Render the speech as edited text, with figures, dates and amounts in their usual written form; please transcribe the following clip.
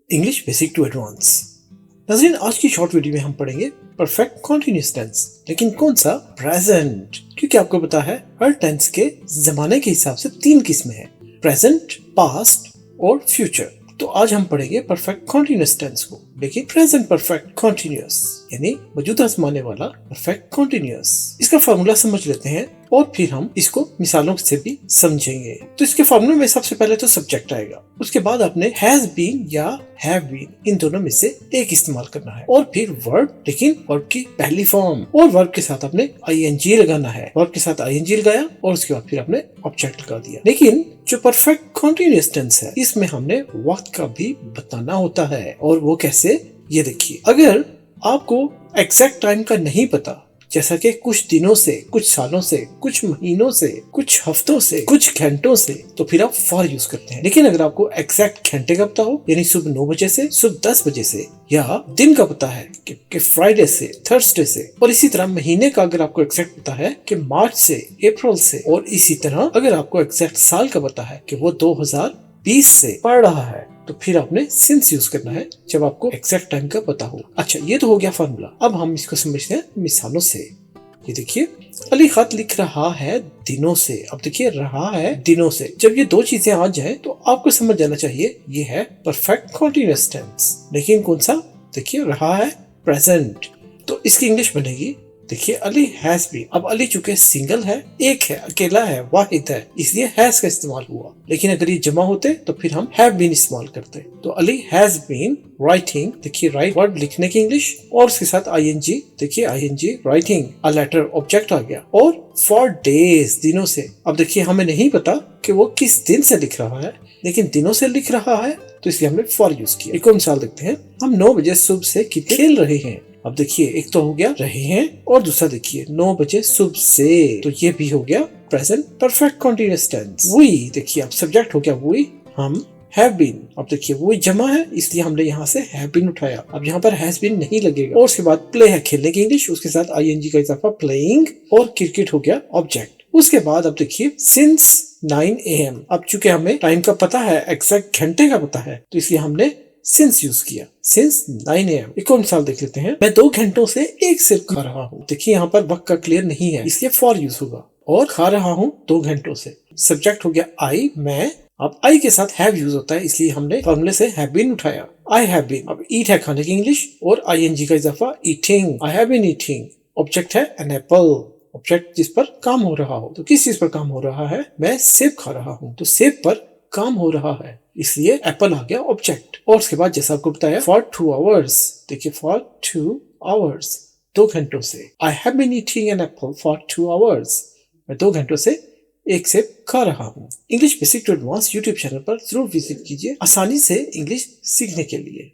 English basic to advance. नाज़रीन, आज की शॉर्ट वीडियो में हम पढ़ेंगे परफेक्ट कॉन्टिन्यूअस टेंस, लेकिन कौन सा? प्रेजेंट। क्योंकि आपको पता है हर टेंस के जमाने के हिसाब से 3 किस्में हैं, प्रेजेंट, पास्ट और फ्यूचर। तो आज हम पढ़ेंगे परफेक्ट कॉन्टिन्यूअस टेंस को, लेकिन प्रेजेंट परफेक्ट कॉन्टिन्यूअस यानी मौजूदा जमाने वाला परफेक्ट कॉन्टिन्यूअस। इसका फार्मूला समझ लेते हैं और फिर हम इसको मिसालों से भी समझेंगे। तो इसके फार्मूले में सबसे पहले तो सब्जेक्ट आएगा, उसके बाद आपने हैज बीन या हैव बीन इन दोनों में से एक इस्तेमाल करना है, और फिर वर्ब, लेकिन वर्ब की पहली फॉर्म, और वर्ब के साथ आपने आईएनजी लगाना है। वर्ब के साथ आईएनजी लगाया और उसके बाद फिर आपने ऑब्जेक्ट लगा दिया। लेकिन जो परफेक्ट कॉन्टिन्यूअस टेंस है, इसमें हमने वक्त का भी बताना होता है। और वो कैसे, ये देखिए। अगर आपको एग्जैक्ट टाइम का नहीं पता, जैसा कि कुछ दिनों से, कुछ सालों से, कुछ महीनों से, कुछ हफ्तों से, कुछ घंटों से, तो फिर आप फॉर यूज करते हैं। लेकिन अगर आपको एग्जैक्ट घंटे का पता हो, यानी सुबह 9 बजे से सुबह 10 बजे से, या दिन का पता है कि फ्राइडे से थर्सडे से, और इसी तरह महीने का अगर आपको एग्जैक्ट पता है कि मार्च से अप्रैल से, और इसी तरह अगर आपको एग्जैक्ट साल का पता है कि वो 2020 से पढ़ रहा है, तो फिर आपने सिंस यूज करना है जब आपको एग्जैक्ट टाइम का पता हो। अच्छा, ये तो हो गया फॉर्मूला। अब हम इसको समझते हैं मिसालों से। ये देखिए, अली खत लिख रहा है दिनों से। अब देखिए, रहा है दिनों से, जब ये दो चीजें आ जाए तो आपको समझ जाना चाहिए ये है परफेक्ट कॉन्टिन्यूअस टेंस। लेकिन कौन सा? देखिए, रहा है प्रेजेंट, तो इसकी इंग्लिश बनेगी, देखिए, अली हैज बीन। अब अली चूंकि सिंगल है, एक है, अकेला है, वाहिद है, इसलिए हैज का इस्तेमाल हुआ। लेकिन अगर ये जमा होते तो फिर हम हैव बीन इस्तेमाल करते। तो अली हैज बीन राइटिंग, देखिए राइट वर्ड लिखने की इंग्लिश, और उसके साथ आईएनजी, देखिए ING writing, a letter object आ गया। और फॉर डेज, दिनों से। अब देखिए, हमें नहीं पता कि वो किस दिन से लिख रहा है, लेकिन दिनों से लिख रहा है, तो इसलिए हमने फॉर यूज किया। एक और मिसाल देखते हैं। हम 9 बजे सुबह से क्रिकेट खेल रहे हैं। अब देखिए, एक तो हो गया रहे हैं, और दूसरा देखिए 9 बजे सुबह से, तो ये भी हो गया प्रेजेंट परफेक्ट कॉन्टिन्यूअस टेंस। वही देखिए, अब सब्जेक्ट हो गया वही, हम हैव बीन। अब देखिए, वही जमा है, इसलिए हमने यहाँ से हैव बीन उठाया। अब यहाँ पर हैज बीन नहीं लगेगा। और उसके बाद प्ले है, खेलने की इंग्लिश, उसके साथ आईएनजी का इजाफा प्लेइंग, और क्रिकेट हो गया ऑब्जेक्ट। उसके बाद अब देखिए सिंस 9 AM। अब चूंकि हमें टाइम का पता है, एग्जैक्ट घंटे का पता है, तो इसलिए हमने सिंस यूज किया, सिंस 9 AM। एक और मिसाल देख लेते हैं। मैं 2 घंटों से एक सिर खा रहा हूँ। देखिए, यहाँ पर वक्त का क्लियर नहीं है, इसलिए फॉर यूज होगा। और खा रहा हूँ 2 घंटों से, सब्जेक्ट हो गया आई, मैं। अब आई के साथ हैव यूज होता है, इसलिए हमने फॉर्मूले से हैव बीन उठाया, आई हैव बीन। अब ईट है खाने की इंग्लिश, और आईएनजी का इजाफा eating, I have been eating. Object है एन एप्पल, ऑब्जेक्ट जिस पर काम हो रहा हो। तो किस चीज पर काम हो रहा है? मैं सेब खा रहा हूँ, तो सेब पर काम हो रहा है, इसलिए एप्पल आ गया ऑब्जेक्ट। और उसके बाद जैसा आपको बताया, फॉर 2 आवर्स, देखिए फॉर 2 आवर्स, 2 घंटों से। I have been eating an apple for 2 hours, मैं 2 घंटों से एक सेब खा रहा हूँ। English basic to advance YouTube channel पर जरूर विजिट कीजिए आसानी से इंग्लिश सीखने के लिए।